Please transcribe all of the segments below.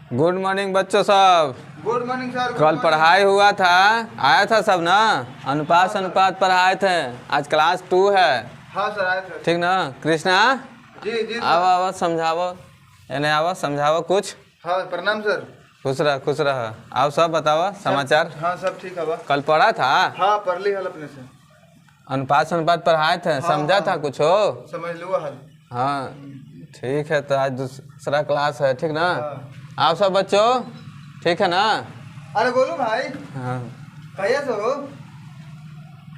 Good morning बच्चों सब। Good morning sir. कल पढ़ाई हुआ था, आया था सब ना? अनुपात पढ़ाए थे। आज क्लास 2 है। हाँ सर आए थे। ठीक ना कृष्णा? जी जी आओ समझाओ, यानी आओ समझाओ कुछ। हाँ प्रणाम सर। खुश रह। आओ सब बताओ समाचार। हाँ सब ठीक है। कल पढ़ा था? हाँ पढ़ ली हल अपने से। अनुपात पढ़ाए थे। समझा था कुछ हो? समझ लो हल। हाँ ठीक है, तो आज दूसरा क्लास है। ठीक ना? हाँ। आओ सब बच्चों, ठीक है ना? अरे गोलू भाई हाँ। कहिए सो हो?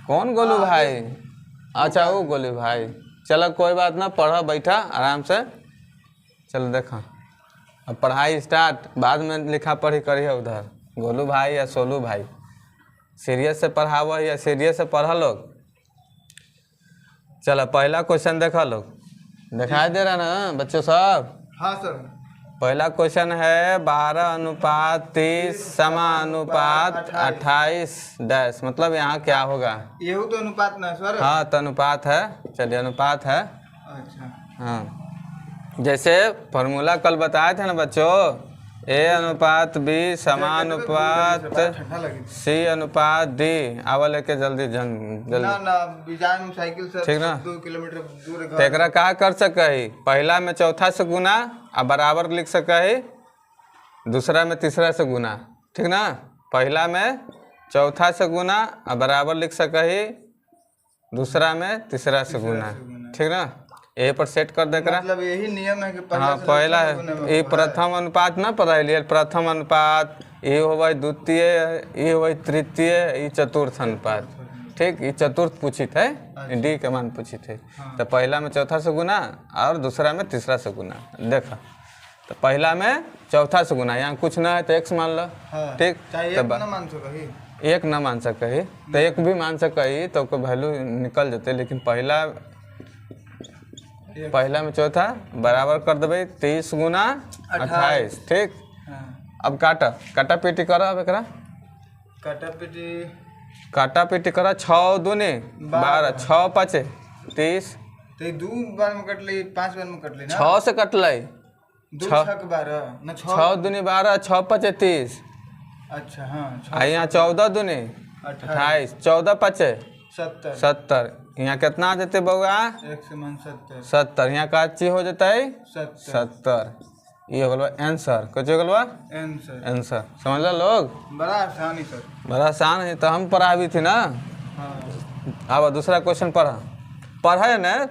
कौन गोलू भाई? अच्छा वो गोलू भाई। चलो कोई बात ना, पढ़ो बैठा आराम से। चलो देखो अब पढ़ाई स्टार्ट, बाद में लिखा पढ़ी करिए उधर। गोलू भाई या सोलू भाई, सीरियस से पढ़ावो या सीरियस से पढ़ लोग। चलो पहला क्वेश्चन देखो लोग, दिखाई दे रहा ना बच्चों सब? हाँ सर। पहला क्वेश्चन है 12:30 समानुपात 28 डैश, मतलब यहाँ क्या होगा? ये तो अनुपात ना सर? हाँ तो अनुपात है। चलिए अनुपात है। अच्छा हाँ जैसे फॉर्मूला कल बताए थे ना बच्चों, A अनुपात B समानुपात ठंडा लगी C अनुपात D। आवा लेके जल्दी जल्दी ना बिजान साइकिल से ठीक ना? 2 किलोमीटर दूर तो एकरा का कर सकही? पहला में चौथा से गुना आ बराबर लिख सकही, दूसरा में तीसरा से गुना। ठीक ना? पहला में चौथा से गुना आ बराबर लिख सकही, दूसरा में तीसरा से गुना। ठीक ना? ए पर सेट कर दे करा। मतलब यही नियम है कि हाँ पहला है ये प्रथम अनुपात ना पढ़ाई, प्रथम अनुपात ये होवे द्वितीय, ये होवे तृतीय, ये चतुर्थ अनुपात। ठीक, ये चतुर्थ पूछी थे, डी के मान पूछी थे। तो पहला में चौथा से गुना और दूसरा में तीसरा से गुना। देखा तो पहला में चौथा से गुना, यहाँ कुछ ना है तो x मान लो। ठीक, एक ना मान सकही तो एक भी मान सकही तो कोई वैल्यू निकल जाते, लेकिन पहला में चौथा बराबर कर देवे 30 गुना 28। ठीक, अब काटा पीटी करो। अब एकरा काटा पीटी करो। 6 दूनी 12, 6 पाँचे 30। तो 2 बार में कट ली, 5 बार में कट ली ना? 6 से कट ली। 2 6 12 ना 6 दूनी 12, 6 पाँचे 30। अच्छा हाँ। यहाँ 14 दूनी 28, 14 पाँचे 70। यहाँ कितना आ जाते बउआ? 70। यहाँ का चीज हो जाता है 70। ये हो गया आंसर। कुछ हो गया आंसर। समझ लो लोग? बड़ा आसान है सर। बड़ा आसान है, तो हम पढ़ा भी थी ना। हाँ। अब दूसरा क्वेश्चन पढ़ा ना?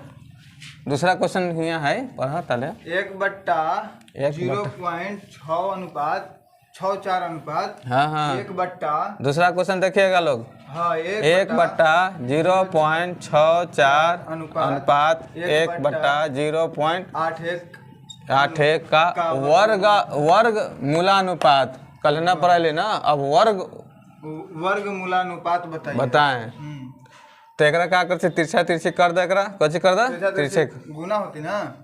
दूसरा क्वेश्चन यहाँ है, पढ़ा ताले। 1/0.6 अनुपात 6:4 अनुपात। हाँ 1/। दूसरा क्वेश्चन देखिएगा लोग। हाँ 1/0.64 अनुपात 1/0.81 का वर्ग मूलानुपात। कल ना पढ़े ना, अब वर्ग मूलानुपात बताएं। तो एकरा का करते? तिरछा तिरछी कर दे। एकरा कथी कर दे? तिरछे गुना होती ना,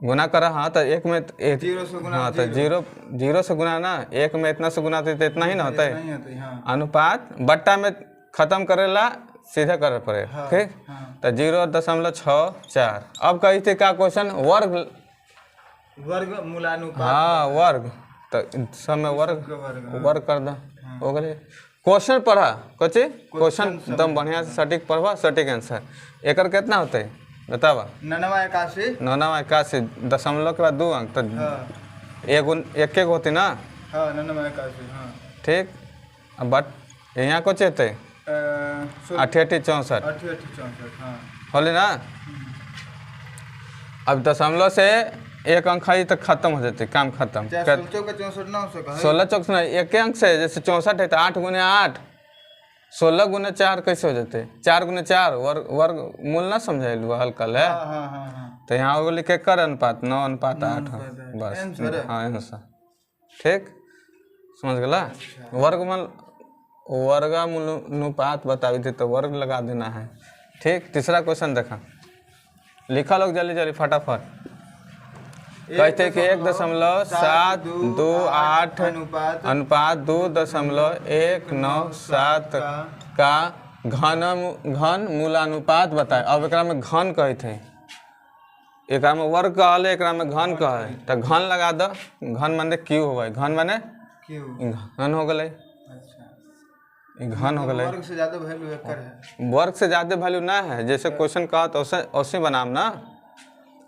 गुना करा। हाँ तो एक में 0 से गुना। हाँ तो 0 से गुना ना, एक में इतना से गुना तो इतना ही ना होता है। अनुपात बट्टा में खत्म करेला सीधे करे पड़े। ठीक, तो 0.64। अब कही थी का क्वेश्चन? वर्ग मूलानुपात। हाँ वर्ग, तो सब में वर्ग कर दो। हो गए क्वेश्चन पढ़ा। कथी क्वेश्चन एकदम बढ़िया से सटीक पढ़वा, सटीक आंसर। एकर कितना होते है बतावा? 9981 दशमलव के बाद 2 अंक, तो एक होती ना? हाँ 9981। हाँ ठीक, अब बट यहाँ कुछ होते 8864। हाँ होली ना? अब दशमलव से एक अंक है तक खत्म हो जाते, काम खत्म। 16 चौक ना, एक अंक से जैसे 64 है तो 8 गुने 8, 16 गुने 4 कैसे हो जाते? 4 गुने 4 वर्ग मूल ना समझे हल्का है। तो यहाँ वो लिखे कर अनुपात 9:8 बस। हाँ आंसर। ठीक, समझ गला? वर्गमूलानुपात बताई थी तो वर्ग लगा देना है। ठीक, तीसरा क्वेश्चन देखा, लिखा लोग जल्दी फटाफट। कहते कि 1.728 अनुपात 2.197 का घन मूलानुपात बताए। अब एक में घन कहे थे, एक में वर्ग कहल एक में घन कहे तो घन लगा दो। घन माने क्यू हो गए, घन माने क्यों? घन हो गए, अच्छा, घन हो गए। वर्ग से ज्यादा वैल्यू एकर है। वर्ग से ज़्यादा वैल्यू ना है, जैसे क्वेश्चन कहा तो वैसे बनाम ना।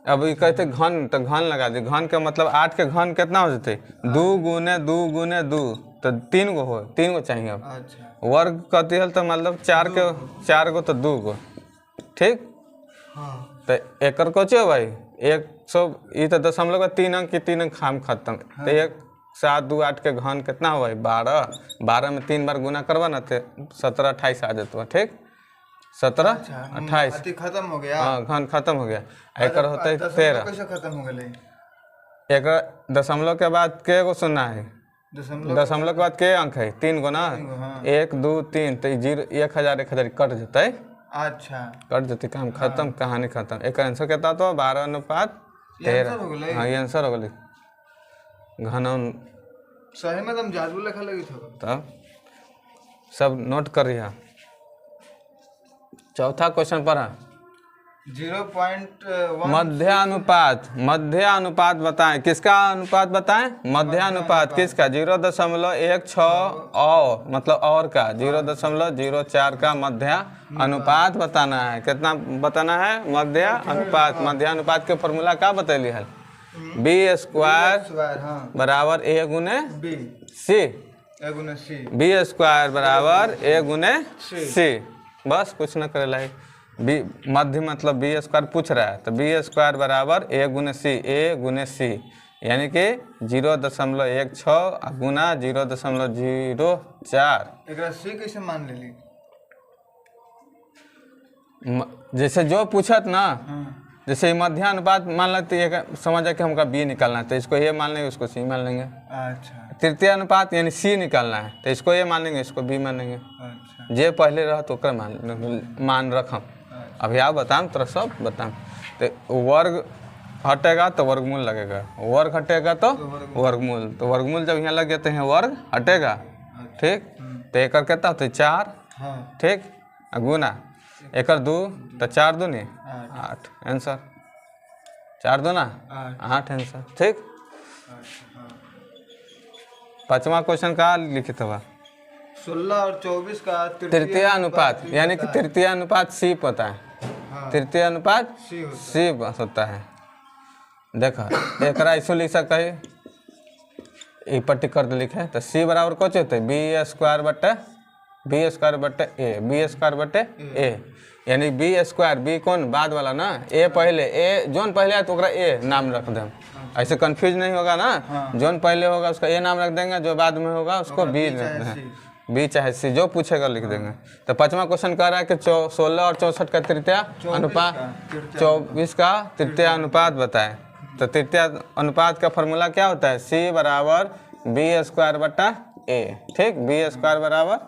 अब ये कहते घन तो घन लगा दी। घन का मतलब 8 के घन कितना हो जाते? 2 गुने 2 गुने 2 तो 3 गो हो, 3 गो चाहिए। अब अच्छा, वर्ग कहती है तो मतलब 4 गो तो 2 गो, ठीक। हाँ, तो एकर कोचे हो भाई 100, ये तो दशमलव का 3 अंक की 3 अंक खाम खत्म। तो 1 7 2 8 के घन कितना हो भाई 12। 12 में 3 बार गुना करवा ना तो 17 28 आ जाता है, ठीक। 17 28 अति खत्म हो गया। हाँ, घन खत्म हो गया। एकर होता है 13। कैसे खत्म हो गए? एक दशमलव के बाद के गो सुनना है? दशमलव के बाद के अंक है? 3 गो ना। 1 2 3 तो 0 1000 1000 कट जाता है। अच्छा, कट जाती, काम खत्म, कहानी खत्म। एक आंसर कहता तो 12:13। हाँ, ये आंसर हो गई। घन सही में तुम जादू लिखा लगी था। तब सब नोट कर रही है। चौथा क्वेश्चन पढ़ा 0.1 मध्यानुपात। मध्यानुपात बताएं, किसका अनुपात बताएं? मध्यानुपात किसका? 0.16 और मतलब और का 0.04 का मध्या अनुपात बताना है। कितना बताना है? मध्या अनुपात। मध्यानुपात के फॉर्मूला का बतैली है? b² हाँ, बराबर a गुने बी सी। ए गुना सी। b² बराबर a गुने सी। बस कुछ न करे लाई। बी मध्य मतलब b² पूछ रहा है तो b² बराबर a गुने सी, a गुने सी यानी कि 0.16 गुना 0.04। एकरा सी कैसे मान लेली? जैसे जो पूछत ना, हाँ, जैसे मध्यानुपात मान लेते एक समझ कि हमका b निकालना है तो इसको a मान लेंगे, उसको c मान लेंगे। अच्छा, तृतीय अनुपात यानी c निकालना है तो इसको a मान लेंगे, इसको b मान लेंगे। अच्छा, जे पहले रह तो ओकर मान रखम। अभी आप बताम तोरा सब बताम। तो वर्ग हटेगा तो वर्गमूल लगेगा, वर्ग हटेगा तो वर्गमूल। तो वर्गमूल जब यहाँ लग जाते हैं वर्ग हटेगा, ठीक। तो एकर कितना होता है 4, हाँ, ठीक। गुना एकर 2 तो 4 दूनी 8 आंसर। 4 दूना 8 आंसर, ठीक। पांचवा क्वेश्चन का लिखित हुआ 16 और 24 का तृतीय अनुपात यानी कि तृतीय अनुपात सी पता है। हाँ, तृतीय अनुपात सी होता सी बस होता है। देखो एकरा ऐसो लिख सकते है, ई पट्टी कर दे लिखे तो सी बराबर कुछ होते b² बटे a, b² बटे a यानी b² b कौन बाद वाला ना, a पहले, a जोन पहले है तो ओकरा a नाम रख दें। ऐसे कंफ्यूज नहीं होगा ना। जोन पहले होगा उसका a नाम रख देंगे, जो बाद में होगा उसको b रख देंगे। बी चाहे सी जो पूछेगा लिख देंगे। तो पांचवा क्वेश्चन कह रहा है कि 16 और 64 का तृतीय अनुपात, 24 का तृतीय अनुपात बताएं। तो तृतीय अनुपात का फॉर्मूला क्या होता है? सी बराबर b² बटा a, ठीक। b² बराबर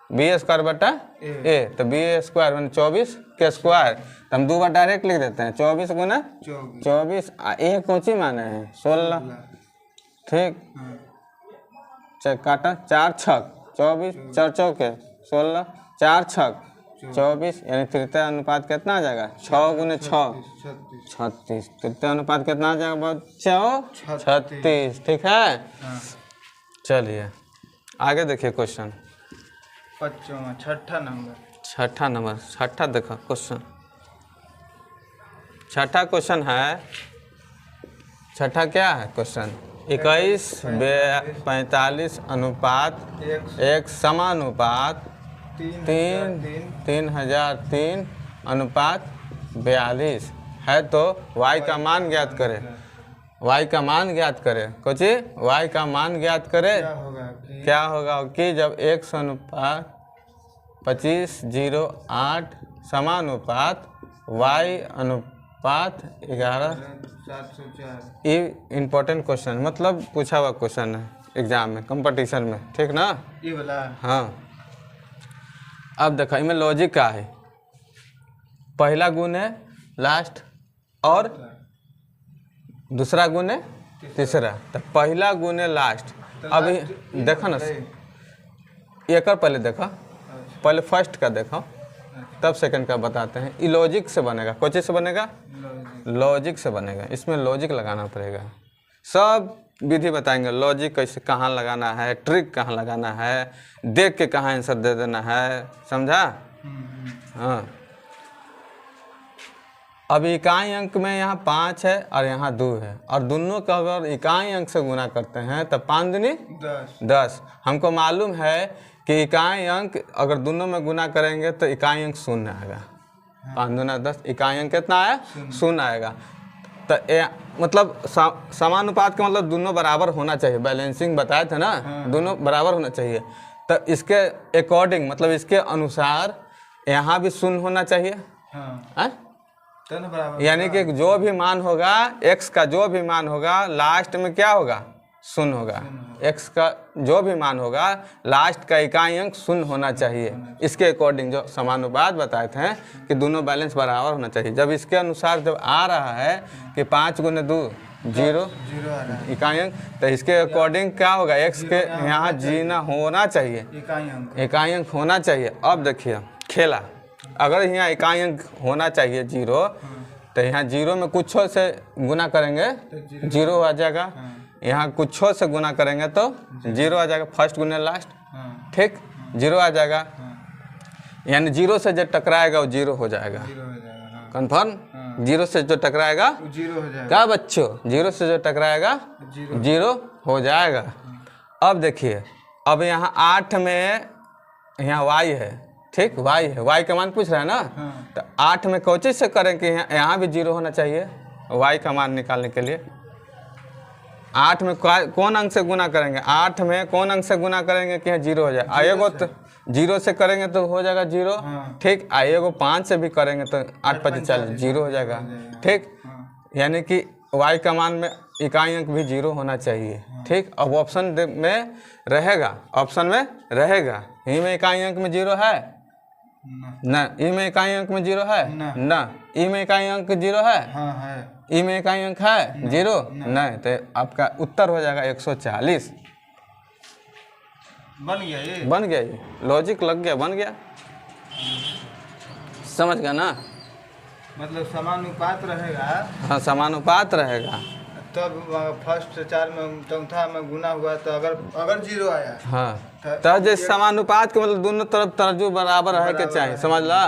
b² बटा a तो b² मैंने 24 के स्क्वायर तो हम 2 बार डायरेक्ट लिख देते हैं। 24 गुना 24 a कौची माने हैं 16, ठीक। काटा 4 छक 24, 4 चौके 16, 4 छक 24 यानी तृतीय अनुपात कितना आ जाएगा? 6 गुने 6 36। तृतीय अनुपात कितना आ जाएगा बच्चों? 36, ठीक है। चलिए आगे देखिए क्वेश्चन छठा नंबर। छठा देखो क्वेश्चन। छठा क्वेश्चन है, छठा क्या है क्वेश्चन? 21/45 अनुपात 1 समानुपात 3003 अनुपात 42 है तो y का मान ज्ञात करें। y का मान ज्ञात करें, कुछ y का मान ज्ञात करें। क्या होगा कि जब 100 अनुपात 25/08 समानुपात y अनुपात 11। ये इम्पोर्टेंट क्वेश्चन मतलब पूछा हुआ क्वेश्चन है एग्जाम में, कंपटीशन में, ठीक ना। ये वाला हाँ। अब देखो इनमें लॉजिक क्या है? पहला गुण है लास्ट और दूसरा गुण है तीसरा। तो पहला गुण है लास्ट। अभी देखो ना, एक पहले देखो, पहले फर्स्ट का देखो। तब सेकंड का बताते हैं। ये लॉजिक से बनेगा। कोई चीज़ से बनेगा? लॉजिक से बनेगा। इसमें लॉजिक लगाना पड़ेगा। सब विधि बताएंगे, लॉजिक कैसे, कहाँ लगाना है, ट्रिक कहाँ लगाना है, देख के कहाँ आंसर दे देना है, समझा? हाँ। अब इकाई अंक में यहाँ 5 है और यहाँ 2 है, और दोनों का अगर इकाई अंक से गुना करते हैं तब 5 दूनी 10। हमको मालूम है कि इकाई अंक अगर दोनों में गुना करेंगे तो इकाई अंक 0 आएगा। 5 दूना 10, इकाई अंक कितना आया? 0 आएगा। तो मतलब समानुपात का मतलब दोनों बराबर होना चाहिए। बैलेंसिंग बताए थे ना, दोनों बराबर होना चाहिए। तो इसके अकॉर्डिंग मतलब इसके अनुसार यहाँ भी 0 होना चाहिए। यानी कि जो भी मान होगा, x का जो भी मान होगा लास्ट में क्या होगा? 0 होगा। x का जो भी मान होगा लास्ट का इकाई अंक 0 होना चाहिए। इसके अकॉर्डिंग जो समानुपात बताए थे कि दोनों बैलेंस बराबर होना चाहिए। जब इसके अनुसार जब आ रहा है कि 5 गुने 2 0 इकाई अंक, तो इसके अकॉर्डिंग क्या होगा? x के यहाँ जीना होना चाहिए, इकाई अंक होना चाहिए। अब देखिए खेला, अगर यहाँ इकाई अंक होना चाहिए 0, तो यहाँ 0 में कुछों से गुना करेंगे 0 आ जाएगा। यहाँ कुछों से गुना करेंगे तो 0 आ जाएगा। फर्स्ट गुने लास्ट, ठीक, 0 आ जाएगा। यानी 0 से जो टकराएगा वो 0 हो जाएगा। कंफर्म? 0 से जो टकराएगा 0 हो जाएगा। क्या बच्चों? 0 से जो टकराएगा 0 हो जाएगा। अब देखिए, अब यहाँ 8 में यहाँ y है, ठीक, y है, y का मान पूछ रहा है ना। तो 8 में कौन चीज़ से करें कि यहाँ भी 0 होना चाहिए y का मान निकालने के लिए। 8 में कौन अंक से गुना करेंगे? 8 में कौन अंक से गुना करेंगे कि यहाँ 0 हो जाए? आएगो तो 0 से करेंगे तो हो जाएगा 0, ठीक। आएगो 5 से भी करेंगे तो 8 5 40 0 हो जाएगा, ठीक। यानी कि y का मान में इकाई अंक भी 0 होना चाहिए, ठीक। अब ऑप्शन में रहेगा, ऑप्शन में रहेगा, ई में इकाई अंक में 0 है ना, ई में इकाई अंक में 0 है ना, ई में इकाई अंक 0 है, ई में इकाई अंक है 0 नहीं, तो आपका उत्तर हो जाएगा 140। बन गया ये, बन गया, ये लॉजिक लग गया, बन गया, समझ गया ना। मतलब समानुपात रहेगा। हाँ, समानुपात रहेगा। तब फर्स्ट 4 में चौथा में गुना हुआ तो अगर 0 आया, हाँ, तो जैसे समानुपात के मतलब दोनों तरफ तर्जु बराबर है के चाहिए, समझ ला।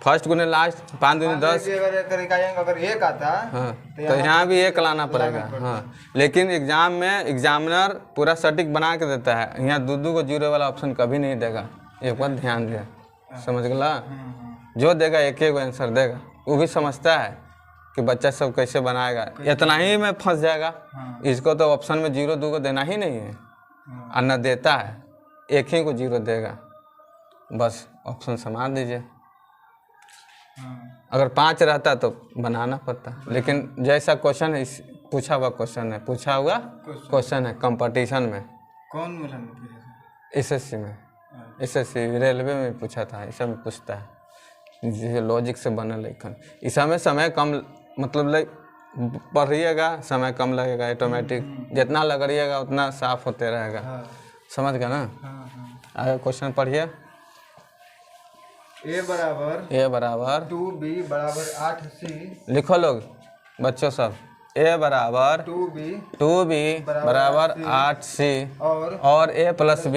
फर्स्ट गुने लास्ट, 5 दूनी 10। अगर 1 आता, हाँ, तो यहाँ भी 1 लाना पड़ेगा। हाँ, लेकिन एग्जाम में एग्जामिनर पूरा सटीक बना के देता है, यहाँ दो को 0 वाला ऑप्शन कभी नहीं देगा, एक बार ध्यान दिया, समझ गला। जो देगा एक आंसर देगा, वो भी समझता है कि बच्चा सब कैसे बनाएगा, इतना ही में फंस जाएगा। इसको तो ऑप्शन में 0 2 को देना ही नहीं है, और न देता है, एक ही को 0 देगा, बस ऑप्शन संभाल दीजिए। अगर 5 रहता तो बनाना पड़ता, लेकिन जैसा क्वेश्चन है, पूछा हुआ क्वेश्चन है, पूछा हुआ क्वेश्चन है कंपटीशन में। कौन मिला? एसएससी में, एसएससी रेलवे में पूछा था, इस में पूछता है, जैसे लॉजिक से बने लेखन। इस में समय कम, मतलब पढ़िएगा समय कम लगेगा, ऑटोमेटिक जितना लगड़िएगा उतना साफ होते रहेगा। समझ गया ना। आगे क्वेश्चन पढ़िए। ए बराबर 2b बराबर 8c। लिखो लोग बच्चों सब, a बराबर 2b बराबर 8c और a plus b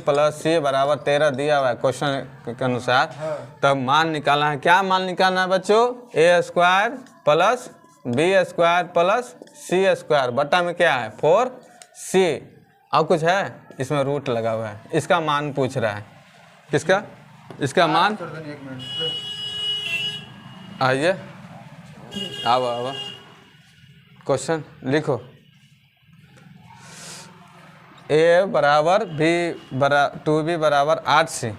plus c बराबर 13 दिया हुआ है क्वेश्चन के अनुसार। तब मान निकालना है। क्या मान निकालना है बच्चों? a square plus b square plus c square बटा में क्या है 4c। और कुछ है इसमें रूट लगा हुआ है, इसका मान पूछ रहा है। किसका? इसका मान। आइए आओ क्वेश्चन लिखो। a बराबर b 2b बराबर 8c,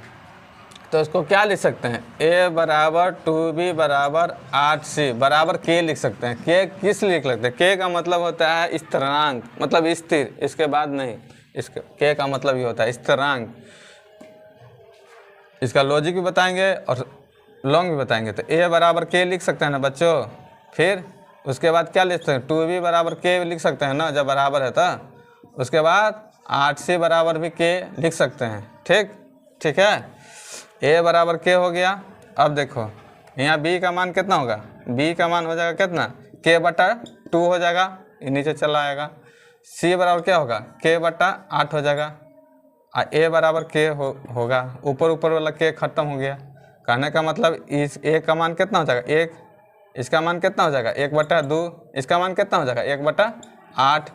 तो इसको क्या लिख सकते हैं? a बराबर 2b बराबर 8c बराबर k लिख सकते हैं। k किस लिख सकते हैं? k का मतलब होता है स्थिरांक, मतलब स्थिर, इसके बाद नहीं। इसका k का मतलब ये होता है स्थिरांक। इसका लॉजिक भी बताएंगे और लॉन्ग भी बताएंगे। तो a बराबर k लिख सकते हैं ना बच्चों। फिर उसके बाद क्या लिख सकते हैं? 2b बराबर k लिख सकते हैं ना, जब बराबर है तो। उसके बाद 8c बराबर भी k लिख सकते हैं। ठीक है। ए बराबर के हो गया। अब देखो यहाँ बी का मान कितना होगा, बी का मान हो जाएगा कितना, के बटा 2 हो जाएगा, ये नीचे चला आएगा। सी बराबर क्या होगा, के बटा 8 हो जाएगा। ए बराबर के होगा, ऊपर ऊपर वाला के खत्म हो गया। कहने का मतलब इस ए का मान कितना हो जाएगा, 1, इसका मान कितना हो जाएगा 1/2, इसका मान कितना हो जाएगा 1/8।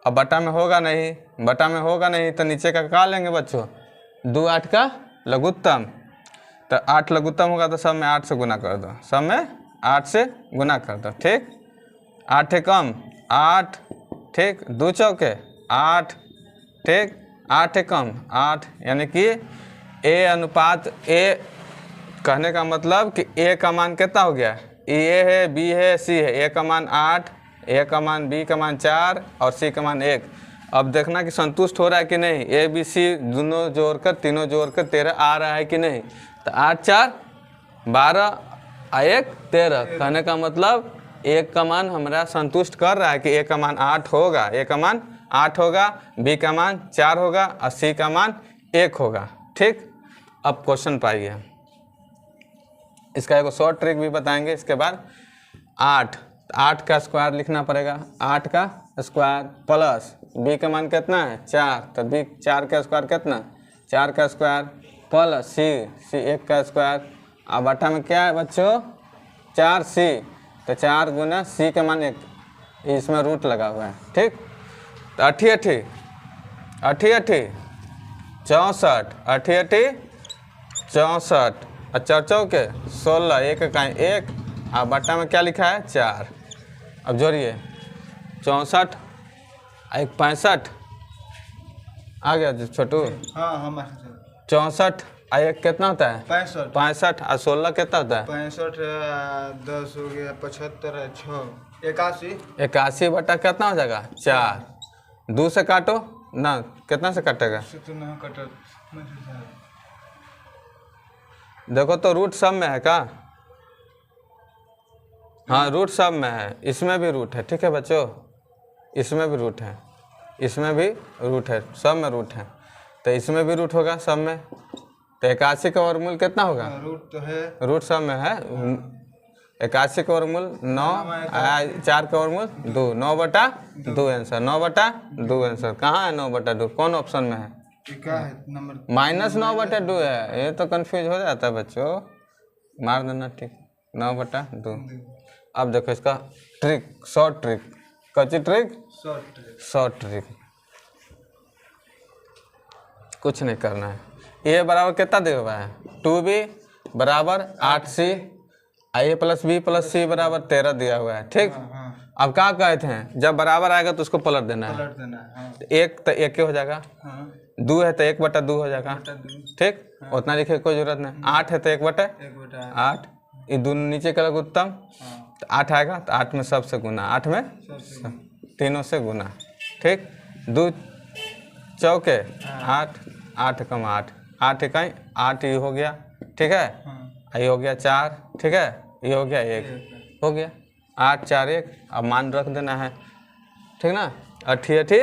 अब बटा में होगा नहीं, बटा में होगा नहीं तो नीचे का लेंगे बच्चों, 2 8 का लघुत्तम, तो 8 लघुत्तम होगा तो सब में 8 से गुना कर दो, सब में 8 से गुना कर दो। ठीक, 8 है कम 8, ठीक, 2 चौके 8, ठीक, 8 है कम 8, यानी कि ए अनुपात ए, कहने का मतलब कि ए का मान कितना हो गया, ए है, बी है, सी है। ए का मान 8, ए का मान, बी का मान 4 और सी का मान 1। अब देखना कि संतुष्ट हो रहा है कि नहीं, ए बी सी दोनों जोड़कर, तीनों जोड़कर 13 आ रहा है कि नहीं। तो 8 4 12 और 1 13, कहने का मतलब एक का मान हमारा संतुष्ट कर रहा है कि ए का मान 8 होगा, ए का मान 8 होगा, बी का मान 4 होगा और सी का मान 1 होगा। ठीक, अब क्वेश्चन पाइए, इसका एक शॉर्ट ट्रिक भी बताएंगे। इसके बाद 8 का स्क्वायर लिखना पड़ेगा, 8 का स्क्वायर प्लस बी का मान कितना है 4, तो बी 4 का स्क्वायर कितना, 4 का स्क्वायर प्लस सी 1 का स्क्वायर। अब बटा में क्या है बच्चों 4c, तो 4 गुना सी का मान 1, इसमें रूट लगा हुआ है। ठीक, तो 8 64, 8 64 और 4 चौके 16, 1 का 1, और बटा में क्या लिखा है 4। अब जोड़िए 64 1 65 आ गया जो छोटू, हाँ हाँ 64 1 कितना होता है 65 और 16 कितना होता है 65 10 हो गया 75 6 81 81 बटा कितना हो जाएगा 4, 2 से काटो ना, कितना से कटेगा, देखो तो रूट सब में है का, हाँ रूट सब में है, इसमें भी रूट है। ठीक है बच्चों, इसमें भी रूट है, इसमें भी रूट है, सब में रूट है, तो इसमें भी रूट होगा सब में। तो 81 का वर्गमूल कितना होगा, रूट तो है, रूट सब में है। 81 का वर्गमूल 9, 4 का वर्गमूल 2, 9/2 आंसर, 9/2 आंसर। कहाँ है 9/2, कौन ऑप्शन में है, -9/2 है। ये तो कंफ्यूज हो जाता है बच्चों, मार देना। ठीक, 9/2। अब देखो इसका ट्रिक, शॉर्ट ट्रिक, कच्ची ट्रिक, शॉर्ट ट्रिक, कुछ नहीं करना है। ए बराबर कितना दिया हुआ है 2b बराबर 8c, ए प्लस बी प्लस सी बराबर 13 दिया हुआ है। ठीक, अब क्या कहते हैं, जब बराबर आएगा तो उसको पलट देना है। एक तो 1 हो जाएगा, 2 है तो 1/2 हो जाएगा। ठीक, उतना लिखे कोई जरूरत नहीं। 8 है तो 1/8, ये दोनों नीचे का लघुत्तम, तो 8 आएगा, तो 8 में सबसे गुना, 8 में तीनों से गुना। ठीक, 2 चौके 8, 8 कम 8, 8 इकाई 8, ये हो गया। ठीक है, ये हो गया 4, ठीक है, ये हो गया 1, हो गया 8 4 1। अब मान रख देना है, ठीक ना, 88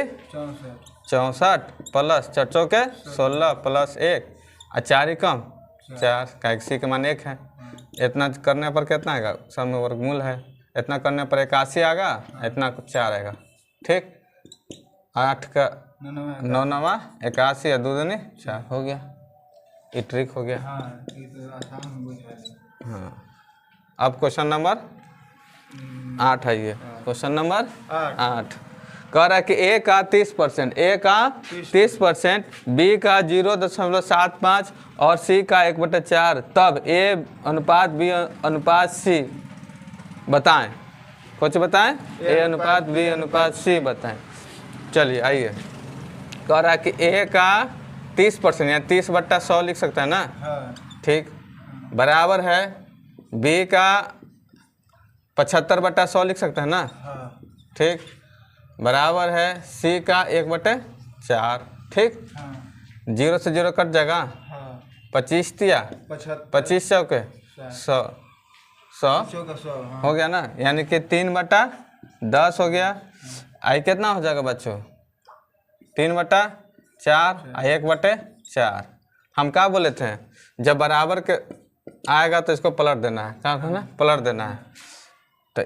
64 प्लस 4 चौके 16 प्लस 1 और 4 कम 4 का, सी का मान 1 है। इतना करने पर कितना आएगा, सब में वर्गमूल है, इतना करने पर 81 आएगा, इतना 4 आएगा। ठीक, 8 का 9 9 81 और 2 दूनी 4 हो गया, ये ट्रिक हो गया। हाँ, अब क्वेश्चन नंबर 8 है, ये क्वेश्चन नंबर 8 कह रहा है कि ए का 30%, ए का 30%, बी का 0.75 और सी का 1/4, तब ए अनुपात बी अनुपात सी बताएं। कुछ बताएं, ए अनुपात बी अनुपात सी बताएं। चलिए आइए, कह रहा है कि ए का 30% या 30/100 लिख सकता है ना। ठीक, बराबर है बी का 75/100 लिख सकते हैं ना। ठीक, बराबर है सी का 1/4। ठीक, 0 से 0 कट जाएगा, 25 तिया 25 चौके 100 हो गया ना, यानी कि 3/10 हो गया। आई कितना हो जाएगा बच्चों 3/4 और 1/4। हम क्या बोले थे, जब बराबर के आएगा तो इसको पलट देना है, क्या कहना, पलट देना है। तो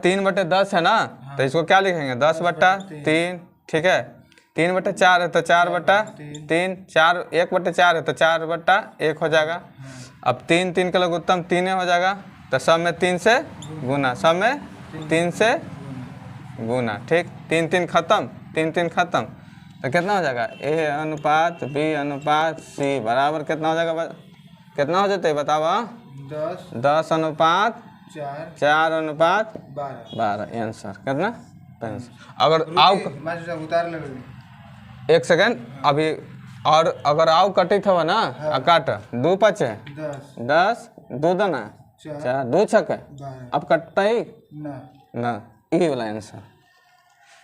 3/10 है ना, तो इसको क्या लिखेंगे, 10/3, ठीक है। 3/4 है तो 4/3, 1/4 है तो 4/1 हो जाएगा। अब 3 का लघुत्तम 3 हो जाएगा, तो सब में 3 से गुना, सब में 3 से गुना, ठीक। 3 खत्म, 3 खत्म, तो कितना हो जाएगा, A अनुपात B अनुपात C बराबर कितना हो जाएगा, कितना हो जाता है बताओ। 10 अनुपात 4 अनुपात 12 आंसर कितना, 5। अगर आओ उतार ले, एक सेकेंड अभी, और अगर आओ कटी था ना, काट 2 5 है 10, 2 दाना 4, 2 6 है, अब कटता ही ना, यही वाला आंसर,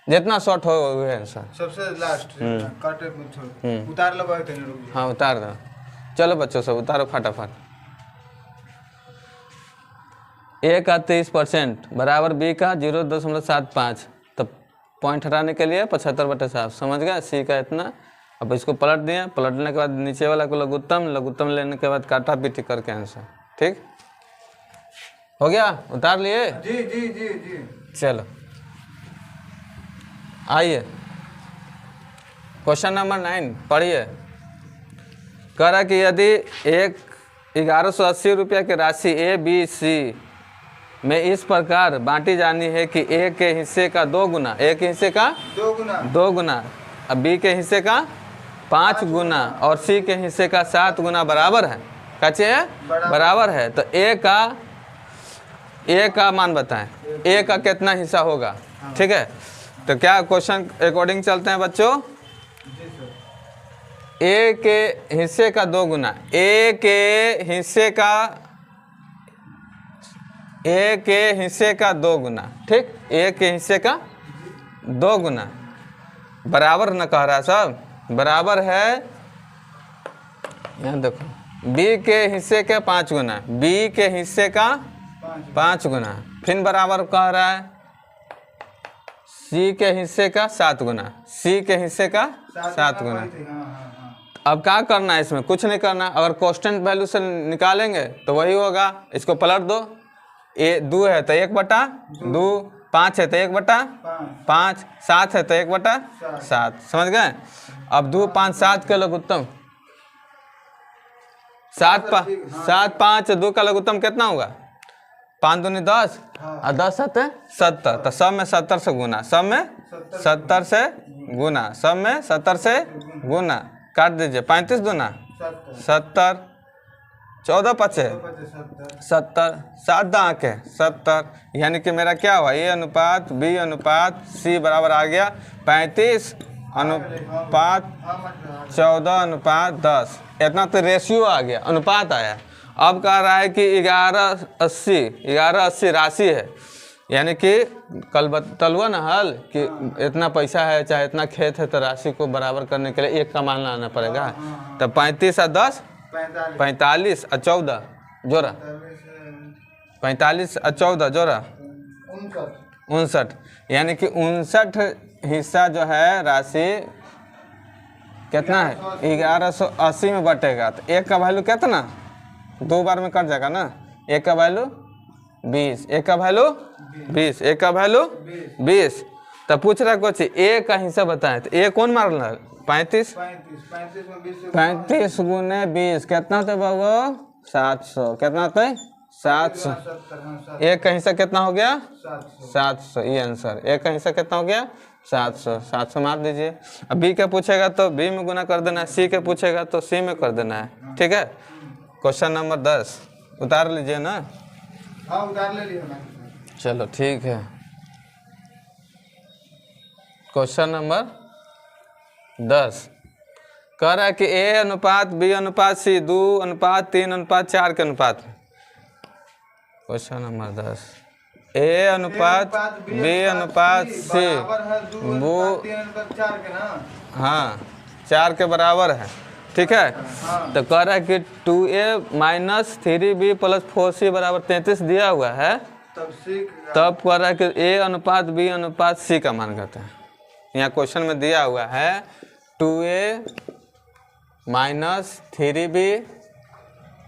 जितना शॉर्ट हो वही आंसर, सबसे लास्ट काटे में छोड़ उतार लो भाई, तने रुक। हाँ उतार दो, चलो बच्चों सब उतारो फटाफट। A का 30% बराबर B का 0.75, तब पॉइंट हटाने के लिए 75/7, समझ गया। C का इतना, अब इसको पलट दिए, पलटने के बाद नीचे वाला को लघुत्तम, लघुत्तम लेने के बाद काटा पीटी करके आंसर, ठीक हो गया, उतार लिए। जी जी जी जी, चलो आइए क्वेश्चन नंबर 9 पढ़िए। कह रहा कि यदि एक 1180 रुपये की राशि ABC में इस प्रकार बांटी जानी है कि A के हिस्से का 2 गुना, A के हिस्से का 2 गुना, अब B के हिस्से का 5 गुना और C के हिस्से का 7 गुना बराबर है, कच्चे है बराबर है, तो A का मान बताएं, A का कितना हिस्सा होगा, ठीक है। तो क्या क्वेश्चन अकॉर्डिंग चलते हैं बच्चों, A के हिस्से का 2 गुना, A के हिस्से का 2 गुना, ठीक, A के हिस्से का 2 गुना बराबर न कह रहा सब, बराबर है, यहाँ देखो B के हिस्से के 5 गुना, B के हिस्से का 5 गुना, फिर बराबर कह रहा है C के हिस्से का 7 गुना, C के हिस्से का 7 गुना। अब क्या करना है, इसमें कुछ नहीं करना, अगर कांस्टेंट वैल्यू से निकालेंगे तो वही होगा, इसको पलट दो, 2 है तो 1/2, 5 है तो 1/5, 7 है तो 1/7, समझ गए। अब 2 5 7 के लघुत्तम, 7 5 2 का लघुत्तम कितना होगा, 5 दूनी 10 और 10 7 70, तो सब में 70 से गुना, सब में 70 से गुना, सब में 70 से गुना, काट दीजिए, 35 दूना 70, 14 5 70, 7 दाँ के 70, यानी कि मेरा क्या हुआ, A अनुपात B अनुपात C बराबर आ गया 35 अनुपात 14 अनुपात 10, इतना तो रेशियो आ गया, अनुपात आया। अब कह रहा है कि 1180 राशि है, यानी कि कल बतलुआ ना हल कि इतना पैसा है चाहे इतना खेत है, तो राशि को बराबर करने के लिए 1 का मान लाना पड़ेगा। तो 35 और 10 45 और 14 जोड़ा, 45 और 14 जोड़ा 59, यानी कि 59 हिस्सा जो है राशि कितना है, 1180 में बटेगा, तो 1 का वैल्यू कितना, 2 बार में कट जाएगा ना, 1 का वैल्यू 20, 1 का वैल्यू 20, 1 का वैल्यू 20। तो पूछ रहा कुछ A का हिस्सा बताएं, तो A कौन मार रहा है, 35 गुने 20 कितना थे बाबू, 700, कितना थे 700, A का हिस्सा कितना हो गया 700, ये आंसर, A का हिस्सा कितना हो गया 700 मार दीजिए। अब B का पूछेगा तो B में गुना कर देना है, C के पूछेगा तो C में कर देना है, ठीक है। क्वेश्चन नंबर 10 उतार लीजिए ना, हाँ उतार ले लिया ना, चलो ठीक है। क्वेश्चन नंबर 10 कह रहा है कि A अनुपात B अनुपात C 2 अनुपात 3 अनुपात 4 के अनुपात में। क्वेश्चन नंबर 10 A अनुपात B अनुपात C वो 4 के ना, हाँ 4 के बराबर है, ठीक है। तो कह रहा है कि 2A minus 3B plus 4C बराबर 33 दिया हुआ है, तब कह रहा है कि A अनुपात B अनुपात C का मान कहते हैं। यहाँ क्वेश्चन में दिया हुआ है 2A माइनस 3b,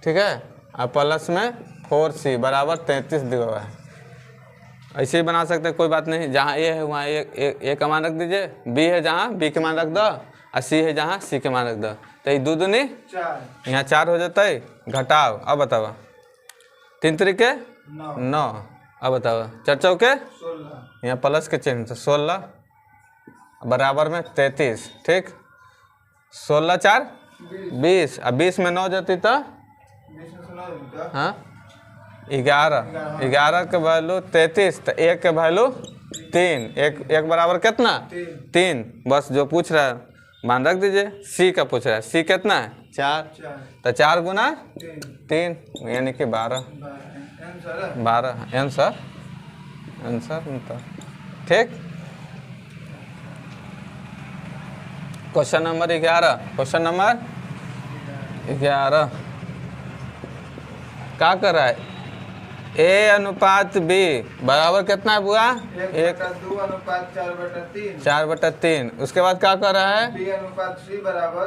ठीक है, और प्लस में 4c बराबर 33 दिया हुआ है। ऐसे ही बना सकते हैं, कोई बात नहीं। जहाँ a है वहाँ a का मान रख दीजिए, b है जहाँ b के मान रख दो, और c है जहाँ c के मान रख दो। तो ये 2 दूनी 4, यहाँ 4 हो जाता है, घटाओ। अब बताओ 3 तरीके 9, अब बताओ 4 चौके 16, यहाँ प्लस के चिन्ह तो 16 बराबर में 33, ठीक। 16 4 20, अब 20 में 9 जाती तो हाँ 11 के वैल्यू 33, तो 1 के वैल्यू 3, एक बराबर कितना 3। बस जो पूछ रहा है मान रख दीजिए। सी का पूछ रहा है, सी कितना है 4, तो 4 गुना 3 यानी कि 12 आंसर ठीक। क्वेश्चन नंबर 11 क्या कर रहा है, ए अनुपात बी बराबर कितना है बुआ 4/3। उसके बाद क्या कर रहा है, बी अनुपात सी बराबर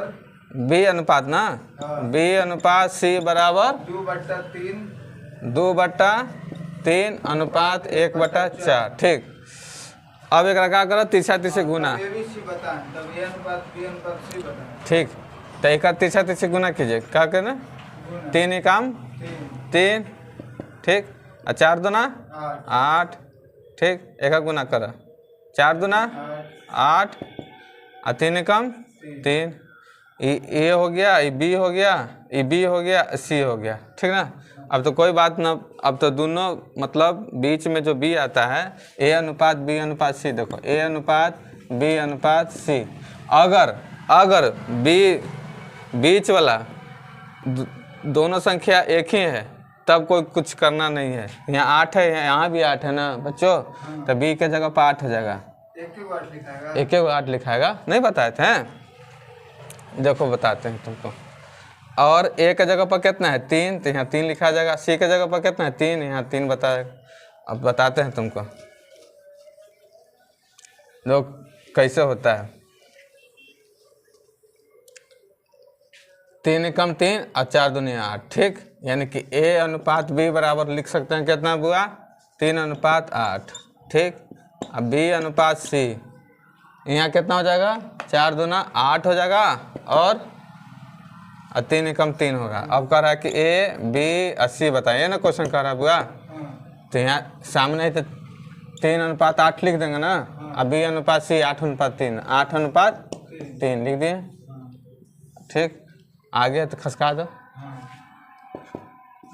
बी अनुपात ना, बी अनुपात सी बराबर 2/3 अनुपात 1/4, ठीक। अब एक क्या करो, तीसरा गुना, ठीक। तो एक तीसरा गुना कीजिए, क्या करना 3 एकम 3, ठीक, और 4 दूना 8, ठीक। एक गुना करो, 4 दूना 8 और 3 एकम 3। ए हो गया, ये बी हो गया, ये बी हो गया, सी हो गया, ठीक ना। अब तो कोई बात ना, अब तो दोनों मतलब बीच में जो बी आता है, ए अनुपात बी अनुपात सी, देखो ए अनुपात बी अनुपात सी। अगर बी बीच वाला दोनों संख्या एक ही है तब कोई कुछ करना नहीं है। यहाँ 8 है, यहाँ भी 8 है ना बच्चों, तो बी के जगह पर 8 हो जाएगा, एक 8 लिखाएगा। नहीं बताए थे, देखो बताते हैं तुमको। और ए के जगह पर कितना है 3, तो यहाँ 3 लिखा जाएगा। सी के जगह पर कितना है 3, यहाँ 3 बताएगा। अब बताते हैं तुमको लोग कैसे होता है। 3 एकम 3 और 4 दूनी 8, ठीक। यानी कि ए अनुपात बी बराबर लिख सकते हैं कितना बुआ 3 अनुपात 8, ठीक। अब बी अनुपात सी, यहाँ कितना हो जाएगा 4 दूना 8 हो जाएगा, और 3 एकम 3 होगा। अब कह रहा है कि ए बी और सी बताइए ना, क्वेश्चन कह रहा है बुआ। तो यहाँ सामने तो 3 अनुपात 8 लिख देंगे ना, अब बी अनुपात सी 8 अनुपात 3, 8 अनुपात 3 लिख दिए, ठीक। आगे तो खसका दो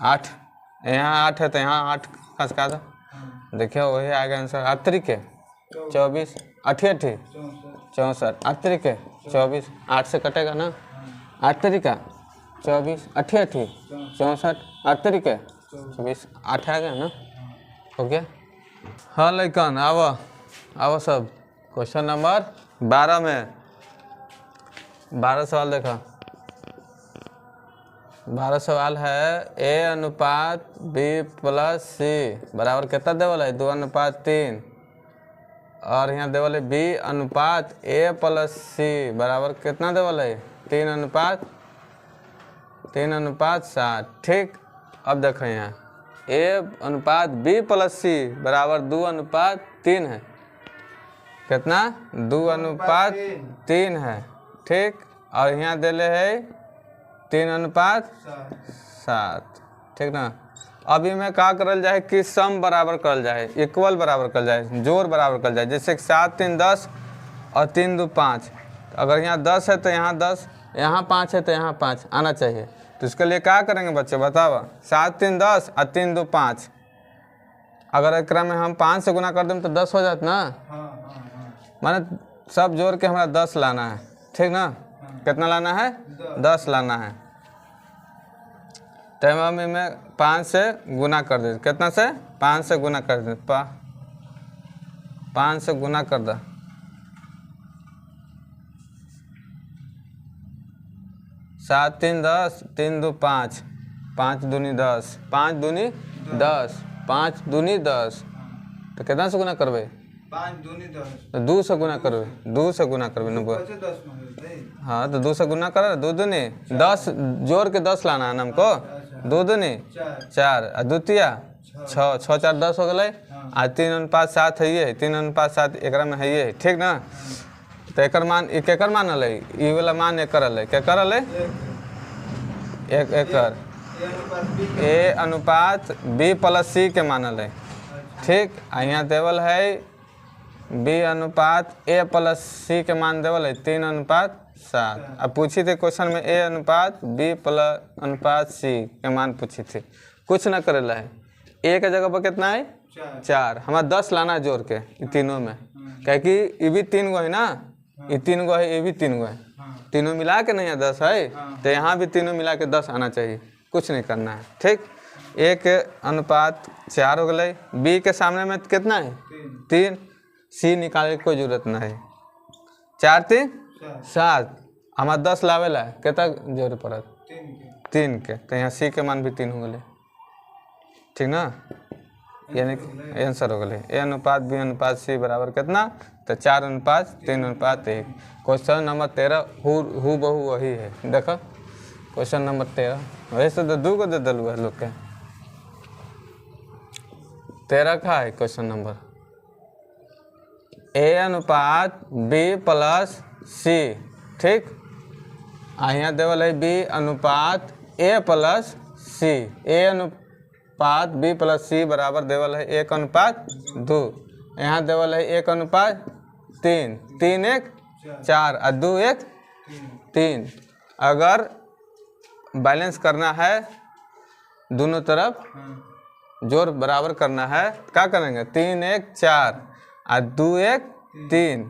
8, यहाँ 8 है तो यहाँ 8 खसका दो, देखिए वही आ गया आंसर। 8 तरीके 24, 8 64, 8 तरीके 24, 8 से कटेगा ना, 8 तरीका 24, 8 64, 8 तरीके 24, 8 आ गया ना, हो गया। हाँ लइकन आओ सब। क्वेश्चन नंबर 12 में 12 सवाल देखा। 12 सवाल है, ए अनुपात बी प्लस सी बराबर कितना देवल है 2 अनुपात 3, और यहाँ देवल है बी अनुपात ए प्लस सी बराबर कितना देवल है 3 अनुपात 7, ठीक। अब देखो यहाँ ए अनुपात बी प्लस सी बराबर 2 अनुपात 3 है, कितना 2 अनुपात 3 है, ठीक। और यहाँ दिले है 3 अनुपात 7, ठीक ना। अभी में क्या करल जाए कि सम बराबर करल जाए, इक्वल बराबर करल जाए, जोड़ बराबर करल जाए। जैसे 7 3 10 और 3 2 5, अगर यहाँ 10 है तो यहाँ 10, यहाँ 5 है तो यहाँ 5 आना चाहिए। तो इसके लिए क्या करेंगे बच्चे बताओ, 7 3 10 और 3 2 5, अगर एक में हम 5 से गुना कर दें तो 10 हो जाता ना। माने सब जोड़ के हमारा 10 लाना है, ठीक ना। कितना लाना है 10 लाना है। तो हम में 5 से गुना कर दे, कितना से 5 से गुना कर दे, 5 से गुना कर दो, 7 3 10, 3 2 5, 5 दूनी 10, 5 दूनी 10, 5 दूनी 10, तो कितना से गुना करबे 5 दूनी 10, तो 2 से गुना करबे, 2 से गुना करबे 90, हाँ तो 2 से गुना कर, 2 दूनी 10 जोड़ के 10 लाना है हमको। 2 दूनी 4 आ द्वितीय 6, 6 4 10 हो गए। आ 3:7 है, ये 3:7 एकरा में है ये, ठीक ना। तो एकर मान केकर मानल है, ई वाला मान एकर है, केकर है, एकर ए अनुपात बी प्लस सी के मानल है, ठीक। आ यहाँ देवल है बी अनुपात ए प्लस सी के मान देवल है 3:7। अब पूछी थी क्वेश्चन में ए अनुपात बी प्लस अनुपात सी के मान पूछी थी, कुछ न करेला है। ए के जगह पर कितना है 4, हमारा 10 लाना है जोड़ के इन तीनों में, क्या कि ये भी 3 गो है ना, ये 3 गो है, ये भी 3 गो है, तीनों मिला के नहीं है 10 है, तो यहाँ भी तीनों मिला के 10 आना चाहिए, कुछ नहीं करना है, ठीक। ए के अनुपात 4 हो गए, बी के सामने में कितना है 3, सी निकालने की कोई जरूरत नहीं है। 4 3 7, हमारा 10 लावेला है, कितना जोड़ पड़त 3 के, तो यहाँ सी के मान भी 3 हो गए, ठीक ना। यानी आंसर हो गए ए अनुपात बी अनुपात सी बराबर कितना, तो 4:3:1। क्वेश्चन नंबर 13 हु बहु वही है, देखो क्वेश्चन नंबर 13 वैसे तो 2 को दे दिलू है लोग के, 13 का है क्वेश्चन नंबर। ए अनुपात बी प्लस सी, ठीक। यहाँ देवल है बी अनुपात ए प्लस सी, ए अनुपात बी प्लस सी बराबर देवल है 1:2। यहाँ देवल है 1:3, 3 1 4 और 2 1 3। अगर बैलेंस करना है दोनों तरफ, जोड़ बराबर करना है, क्या करेंगे 3 1 4 और 2 1 3,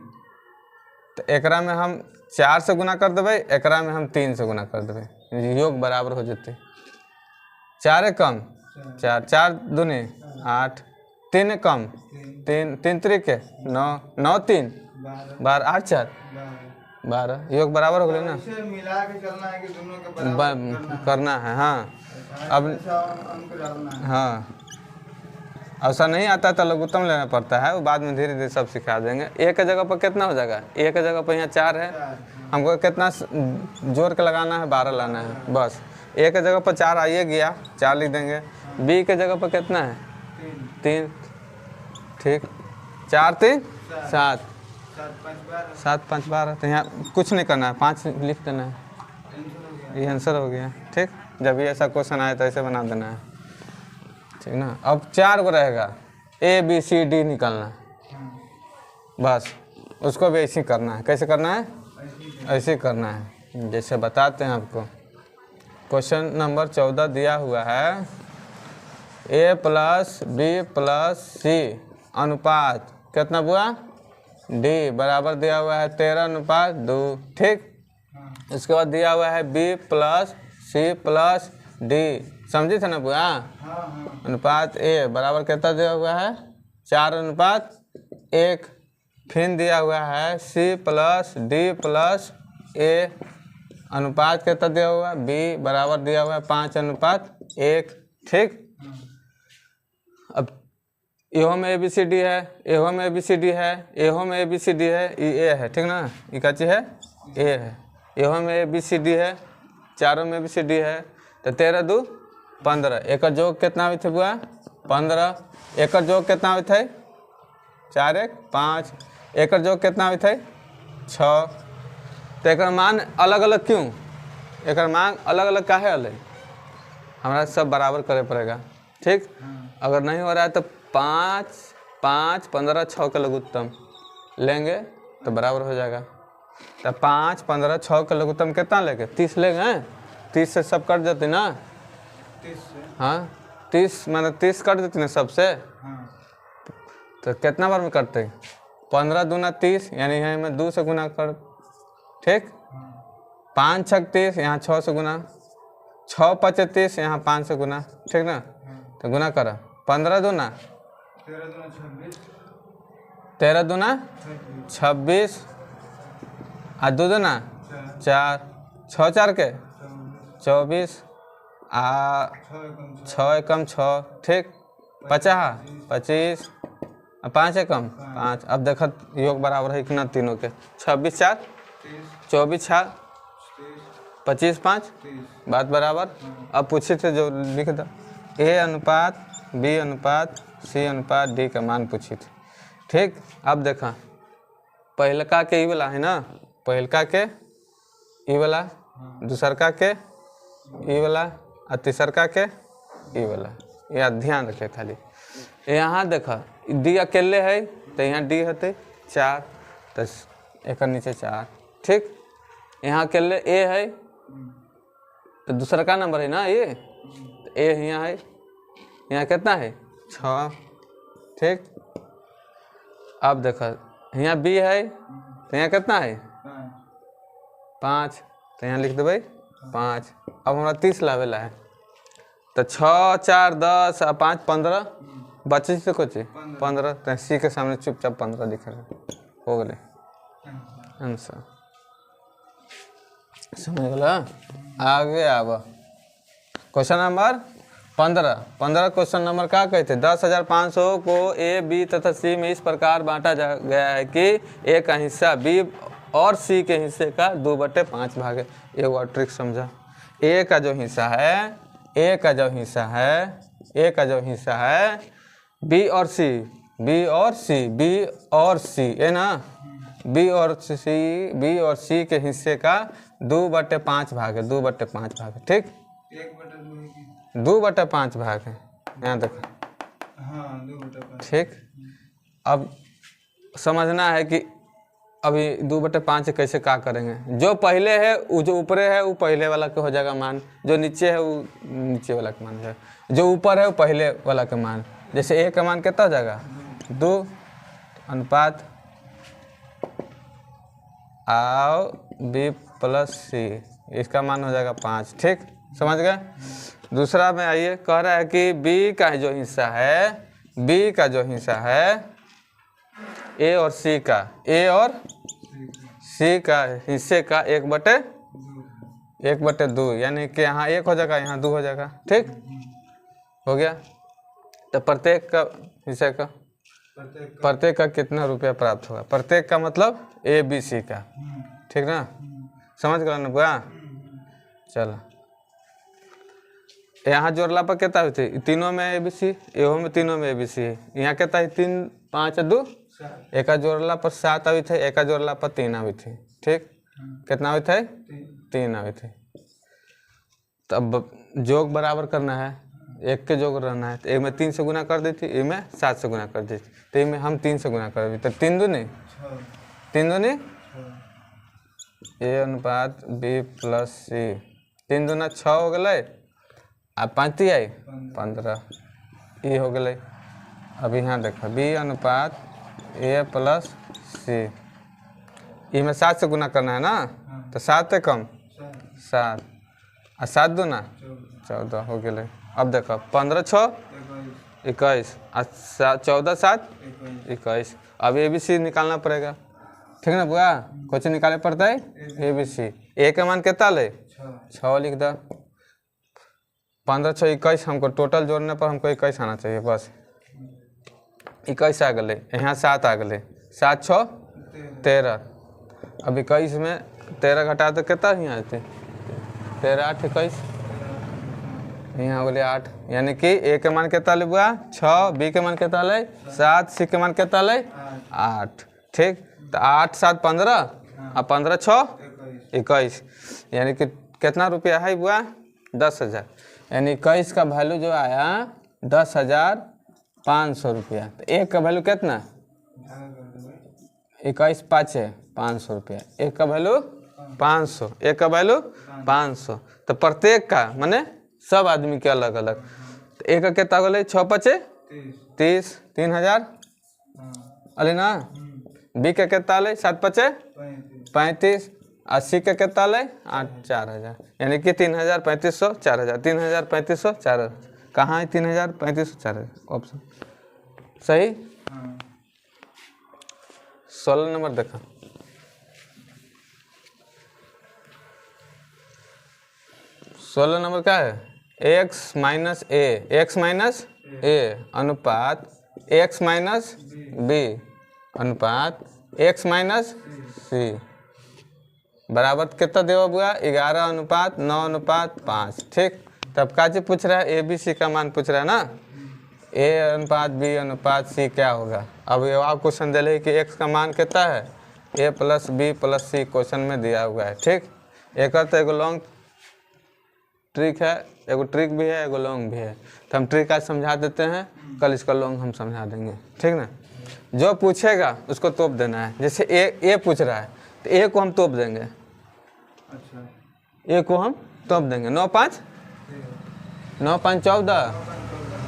तो एकरा में हम 4 से गुना कर देवे, एकरा में हम 3 से गुना कर देवे, योग बराबर हो जाते। 4 कम 4, 4 दूनी 8, 3 कम 3, 3 3 9, 9 3 12, 8 4 12, योग बराबर हो गए ना। इसे मिला के चलना है कि दोनों के बराबर करना है, हाँ। अब अंक डालना है। हाँ, ऐसा नहीं आता तो लघुत्तम लेना पड़ता है, वो बाद में धीरे धीरे सब सिखा देंगे। ए के जगह पर कितना हो जाएगा, ए के जगह पर यहाँ 4 है, हमको कितना जोड़ के लगाना है 12 लाना है बस। ए के जगह पर 4 आइए गया, 4 लिख देंगे। बी के जगह पर कितना है 3, ठीक। 4 3 7, 7 5 12, तो यहाँ कुछ नहीं करना है, 5 लिख देना है, ये आंसर हो गया, ठीक। जब भी ऐसा क्वेश्चन आए तो ऐसे बना देना है, ठीक ना। अब 4 को रहेगा ए बी सी डी निकालना, बस उसको भी ऐसे ही करना है। कैसे करना है, ऐसे ही करना है, जैसे बताते हैं आपको। क्वेश्चन नंबर 14 दिया हुआ है ए प्लस बी प्लस सी अनुपात कितना हुआ डी बराबर दिया हुआ है 13:2, ठीक। इसके बाद दिया हुआ है B plus C plus D, समझी थे ना बुआ। अनुपात ए बराबर कितना दिया हुआ है 4:1। फिर दिया हुआ है सी प्लस डी प्लस ए अनुपात कितना दिया हुआ है बी बराबर दिया हुआ है 5:1, ठीक। अब एहो में ए बी सी डी है, एहो में ए बी सी डी है, एहो में ए बी सी डी है, ये ए है, ठीक ना। ये क्या चीज़ है, ए है। एहो में ए बी सी डी है, चारों में ए बी सी डी है, तो 13 2 15। एक जोग कितना हुई थे बुआ 15। एक जोग कितना हुई थे 4 1 5। एक जोग कितना हुई थे 6। तो एक मान अलग अलग क्यों, एक मान अलग अलग काहे अलग, हमारा सब बराबर करे पड़ेगा, ठीक। अगर नहीं हो रहा है तो 5 5 15 6 का लघुत्तम लेंगे तो बराबर हो जाएगा। तो 5 15 6 का लघुत्तम कितना लेंगे 30 लेंगे। 30 से सब कट जाते ना, 30 से, हाँ 30 मतलब 30 कट देते ना सबसे। तो कितना बार में करते 15 दूना 30, यानी यहाँ में 2 से गुना कर, ठीक। 5 6 30, यहाँ 6 से गुना, 6 5 30, यहाँ 5 से गुना, ठीक ना। तो गुना करा 15 दूना 13 दूना 26 आ 2 दूना 4, 6 4 के 24 आ 6 एकम 6, ठीक। 50 25 आ 5 एकम 5। अब देखत योग बराबर है कितना तीनों के 26 4 30 24 6 30 25 5 30 बात बराबर। अब पूछे थे जो लिख दो, ए अनुपात बी अनुपात सी अनुपात डी का मान पूछी थी। ठीक, अब देखा पहलका के ई वाला है ना, पहलका के ई वाला, दूसरका के ई वाला और तीसरका के ई वाला, यह ध्यान रखे खाली। यहाँ देखा डी अकेले है तो यहाँ डी होते 4, तो एक नीचे 4। ठीक, यहाँ अकेले ए है तो दूसरा का नंबर है ना ये, तो ए यहाँ है, यहाँ कितना है 6। ठीक, अब देखो यहाँ बी है तो यहाँ कितना है 5, तो यहाँ लिख देबै 5। अब हमारा 30 लावेला है तो 6 4 10 और 5 15 बचे से कुछ 15, तो सी के सामने चुपचाप 15 लिख रहे, हो गए आंसर। समझ गला। आगे आब क्वेश्चन नंबर 15 क्वेश्चन नंबर क्या कहते हैं, 10,500 को ए बी तथा सी में इस प्रकार बांटा गया है कि ए का हिस्सा बी और सी के हिस्से का 2/5 भाग है। ये वो ट्रिक समझा। ए का जो हिस्सा है, ए का जो हिस्सा है, ए का जो हिस्सा है बी और सी, बी और सी, बी और सी है ना, बी और सी के हिस्से का 2/5 भाग है, 2/5 भाग है। ठीक, 2/5 भाग है, यहाँ देखो। हाँ 2/5। ठीक, अब समझना है कि अभी 2/5 कैसे क्या करेंगे। जो पहले है वो जो ऊपरे है वो पहले वाला के हो जाएगा मान, जो नीचे है वो नीचे वाला का मान हो जाएगा, जो ऊपर है वो पहले वाला का मान। जैसे ए का मान कितना हो जाएगा 2 अनुपात आओ बी प्लस सी, इसका मान हो जाएगा 5। ठीक, समझ गए। दूसरा में आइए, कह रहा है कि बी का जो हिस्सा है, बी का जो हिस्सा है ए और सी का, ए और सी का हिस्से का 1/2, यानी कि यहाँ 1 हो जाएगा, यहाँ 2 हो जाएगा। ठीक, हो गया। तो प्रत्येक का हिस्से का, प्रत्येक का कितना रुपया प्राप्त होगा, प्रत्येक का मतलब ए बी सी का। ठीक ना, समझ गया ना बुआ। चलो यहाँ जोड़ला पर कितना होती है, तीनों में ए बी सी, एहो में तीनों में ए बी सी है। यहाँ कितना है 3 5 2, एक जोड़ला पर 7 आवी थे, एक जोड़ला पर 3 आवी थी। ठीक, कितना आवी थे 3 आवी थे। तब जोग बराबर करना है, एक के जोग रहना है, तो एक में 3 से गुना कर दी थी, एक में 7 से गुना कर दी थी, तो एक में हम 3 से गुना कर दी, तो 3 दूनी ए अनुपात बी प्लस सी, 3 दूना 6 हो गए, आ 5 आई 15, ये हो गए। अब यहाँ देखो बी अनुपात ए प्लस सी, इसमें 7 से गुना करना है ना, तो 7 है कम 7 और 7 दूना 14 हो गए। अब देखो 15 6 21 और 14 7 21। अब ए बी सी निकालना पड़ेगा। ठीक ना बुआ, कुछ निकाले पड़ता है ए बी सी। ए का मान कितना ले 6 लिख दो, 15 6 21, हमको टोटल जोड़ने पर हमको 21 आना चाहिए बस। 21 आ गए, यहाँ 7 आ गए, 7 6 13। अब 21 में 13 घटा तो कितना यहाँ आते 13 8 21, यहाँ हो गए 8, यानी कि ए के मान कितना ले बुआ 6, बी के मान कितना ले 7, सी के मान कितना ले 8। ठीक, तो 8 7 15 और 15 6 21, यानी कि कितना रुपया है बुआ 10,000, यानी 21 का वैल्यू जो आया 10,500 रुपया। तो एक का वैल्यू कितना 21 5 है 500 रुपया, एक का वैल्यू 500, एक का वैल्यू 500। तो प्रत्येक का माने सब आदमी के अलग अलग। तो एक का कितना बोले 6 5 30, 3,000 अले ना। बी का कितना ले 7 5 35, 80 का कितना ले 8 4,000, यानी कि 3,000 3500 4,000, 3,000 3500 4,000। कहाँ है 3,000 3500 4,000 ऑप्शन सही। 16 नंबर देखा, सोलह नंबर क्या है, एक्स माइनस ए अनुपात एक्स माइनस बी अनुपात एक्स माइनस सी। बराबर कितना देवा हुआ 11:9:5। ठीक, तब का चीज पूछ रहा है, ए बी सी का मान पूछ रहा है ना, A/B/C क्या होगा। अब ये आप क्वेश्चन दिले कि x का मान कितना है, A+B+C क्वेश्चन में दिया हुआ है। ठीक, एक तो एगो लॉन्ग ट्रिक है, एगो ट्रिक भी है, एगो लॉन्ग भी है। तो हम ट्रिक आज समझा देते हैं, कल इसका लॉन्ग हम समझा देंगे। ठीक ना, जो पूछेगा उसको तोप देना है। जैसे ए पूछ रहा है तो ए को हम तोप देंगे, अच्छा, ए को हम तोप देंगे। 9×5 14,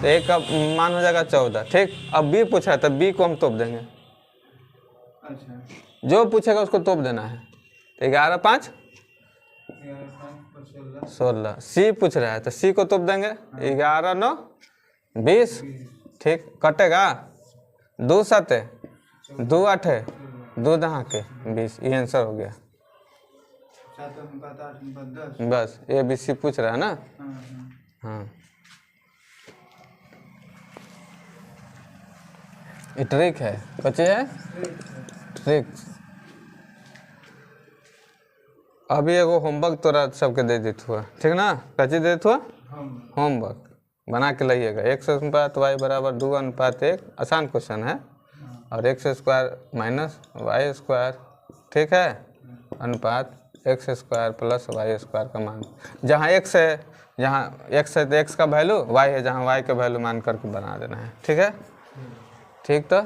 तो ए का मान हो जाएगा 14। ठीक, अब बी पूछ रहा है तो बी को हम तोप देंगे, अच्छा, जो पूछेगा उसको तोप देना है। तो 11×5 16। सी पूछ रहा है तो सी को तोप देंगे, 11×9=20। ठीक, कटेगा 2×7 2×8 2×10=20। ये आंसर हो गया। 7:8:10। बस ए बी सी पूछ रहा है ना। हाँ, हाँ, ये ट्रिक है, बच्चे है ट्रिक। अभी एगो होमवर्क तोरा सबके दे देत हुआ, ठीक ना, कची देत हुआ होमवर्क बना के लाइएगा। x/y बराबर 2:1। आसान क्वेश्चन है, और x² - y²। ठीक है, अनुपात x² + y² का मान। जहाँ x है, जहाँ x है तो x का वैल्यू, y है जहाँ y का वैल्यू मान करके बना देना है। ठीक है, ठीक तो